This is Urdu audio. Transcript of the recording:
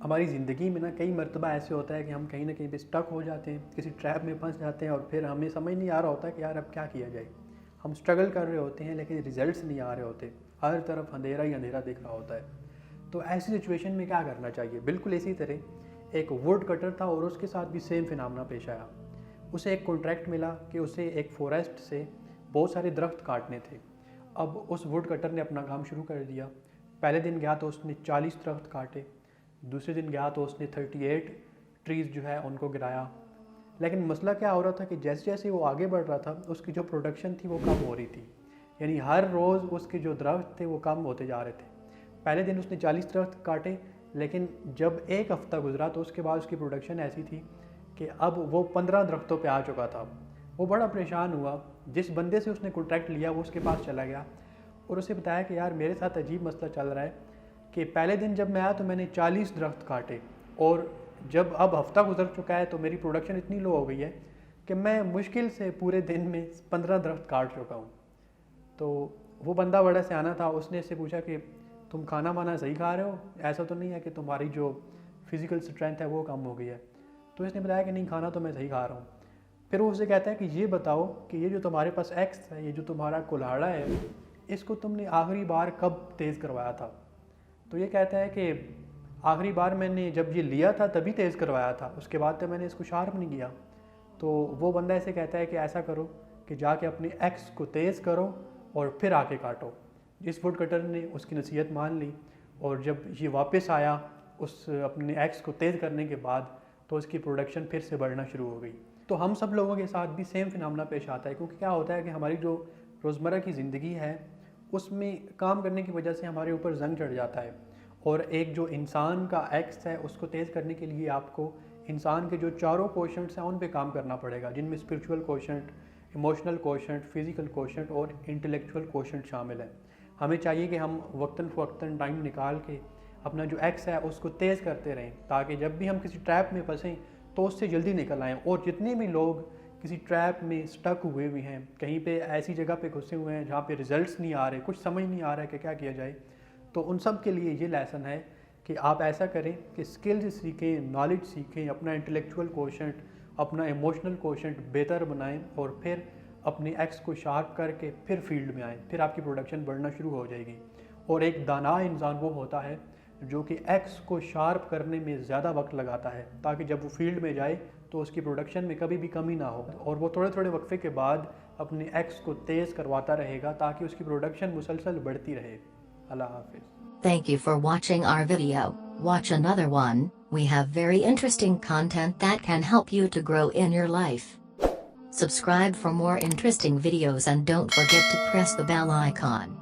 ہماری زندگی میں نا کئی مرتبہ ایسے ہوتا ہے کہ ہم کہیں نہ کہیں پہ اسٹک ہو جاتے ہیں، کسی ٹریپ میں پھنس جاتے ہیں اور پھر ہمیں سمجھ نہیں آ رہا ہوتا کہ یار اب کیا کیا جائے۔ ہم اسٹرگل کر رہے ہوتے ہیں لیکن ریزلٹس نہیں آ رہے ہوتے، ہر طرف اندھیرا ہی اندھیرا دکھ رہا ہوتا ہے۔ تو ایسی سچویشن میں کیا کرنا چاہیے؟ بالکل اسی طرح ایک ووڈ کٹر تھا اور اس کے ساتھ بھی سیم فینامنا پیش آیا۔ اسے ایک کانٹریکٹ ملا کہ اسے ایک فورسٹ سے بہت سارے درخت کاٹنے تھے۔ اب اس ووڈ کٹر نے اپنا کام شروع کر دیا۔ پہلے دن گیا تو اس نے 40 درخت کاٹے، دوسرے دن گیا تو اس نے 38 ٹریز جو ہے ان کو گرایا۔ لیکن مسئلہ کیا ہو رہا تھا کہ جیسے جیسے وہ آگے بڑھ رہا تھا اس کی جو پروڈکشن تھی وہ کم ہو رہی تھی، یعنی ہر روز اس کے جو درخت تھے وہ کم ہوتے جا رہے تھے۔ پہلے دن اس نے 40 درخت کاٹے، لیکن جب ایک ہفتہ گزرا تو اس کے بعد اس کی پروڈکشن ایسی تھی کہ اب وہ 15 درختوں پہ آ چکا تھا۔ وہ بڑا پریشان ہوا۔ جس بندے سے اس نے کانٹریکٹ لیا وہ اس کے پاس چلا گیا اور اسے بتایا کہ یار میرے ساتھ عجیب مسئلہ چل رہا ہے کہ پہلے دن جب میں آیا تو میں نے 40 درخت کاٹے، اور جب اب ہفتہ گزر چکا ہے تو میری پروڈکشن اتنی لو ہو گئی ہے کہ میں مشکل سے پورے دن میں 15 درخت کاٹ چکا ہوں۔ تو وہ بندہ بڑا سیانا تھا، اس نے اس سے پوچھا کہ تم کھانا وانا صحیح کھا رہے ہو؟ ایسا تو نہیں ہے کہ تمہاری جو فزیکل اسٹرینتھ ہے وہ کم ہو گئی ہے؟ تو اس نے بتایا کہ نہیں، کھانا تو میں صحیح کھا رہا ہوں۔ پھر وہ اسے کہتا ہے کہ یہ بتاؤ کہ یہ جو تمہارے پاس ایکس ہے، یہ جو تمہارا کلہاڑا ہے، اس کو تم نے آخری بار کب تیز کروایا تھا؟ تو یہ کہتا ہے کہ آخری بار میں نے جب یہ لیا تھا تبھی تیز کروایا تھا، اس کے بعد تو میں نے اس کو شارپ نہیں کیا۔ تو وہ بندہ اسے کہتا ہے کہ ایسا کرو کہ جا کے اپنے ایکس کو تیز کرو اور پھر آ کے کاٹو۔ جس ووڈ کٹر نے اس کی نصیحت مان لی اور جب یہ واپس آیا اس اپنے ایکس کو تیز کرنے کے بعد تو اس کی پروڈکشن پھر سے بڑھنا شروع ہو گئی۔ تو ہم سب لوگوں کے ساتھ بھی سیم فینامنا پیش آتا ہے، کیونکہ کیا ہوتا ہے کہ ہماری جو روزمرہ کی زندگی ہے اس میں کام کرنے کی وجہ سے ہمارے اوپر زنگ چڑھ جاتا ہے، اور ایک جو انسان کا ایکس ہے اس کو تیز کرنے کے لیے آپ کو انسان کے جو چاروں کوشنٹس ہیں ان پہ کام کرنا پڑے گا، جن میں spiritual quotient, emotional quotient, physical quotient اور انٹلیکچول کوشنٹ شامل ہیں۔ ہمیں چاہیے کہ ہم وقتاً فوقتاً ٹائم نکال کے اپنا جو ایکس ہے اس کو تیز کرتے رہیں، تاکہ جب بھی ہم کسی ٹریپ میں پھنسیں تو اس سے جلدی نکل آئیں۔ اور جتنے بھی لوگ کسی ٹریپ میں سٹک ہوئے ہوئے ہیں، کہیں پہ ایسی جگہ پہ گھسے ہوئے ہیں جہاں پہ ریزلٹس نہیں آ رہے، کچھ سمجھ نہیں آ رہا ہے کہ کیا کیا جائے، تو ان سب کے لیے یہ لیسن ہے کہ آپ ایسا کریں کہ سکلز سیکھیں، نالج سیکھیں، اپنا انٹلیکچول کوشنٹ، اپنا ایموشنل کوشنٹ بہتر بنائیں، اور پھر اپنے ایکس کو شارپ کر کے پھر فیلڈ میں آئیں، پھر آپ کی پروڈکشن بڑھنا شروع ہو جائے گی۔ اور ایک دانا انسان وہ ہوتا ہے جو کہ ایکس کو شارپ کرنے میں زیادہ وقت لگاتا ہے، تاکہ جب وہ فیلڈ میں جائے تو اس کی پروڈکشن میں کبھی بھی کمی نہ ہو، اور وہ تھوڑے تھوڑے وقفے کے بعد اپنے ایکس کو تیز کرواتا رہے گا تاکہ اس کی پروڈکشن مسلسل بڑھتی رہے۔ اللہ حافظ۔ Thank you for watching our video. Watch another one. We have very interesting content that can help you to grow in your life. Subscribe for more interesting videos and don't forget to press the bell icon.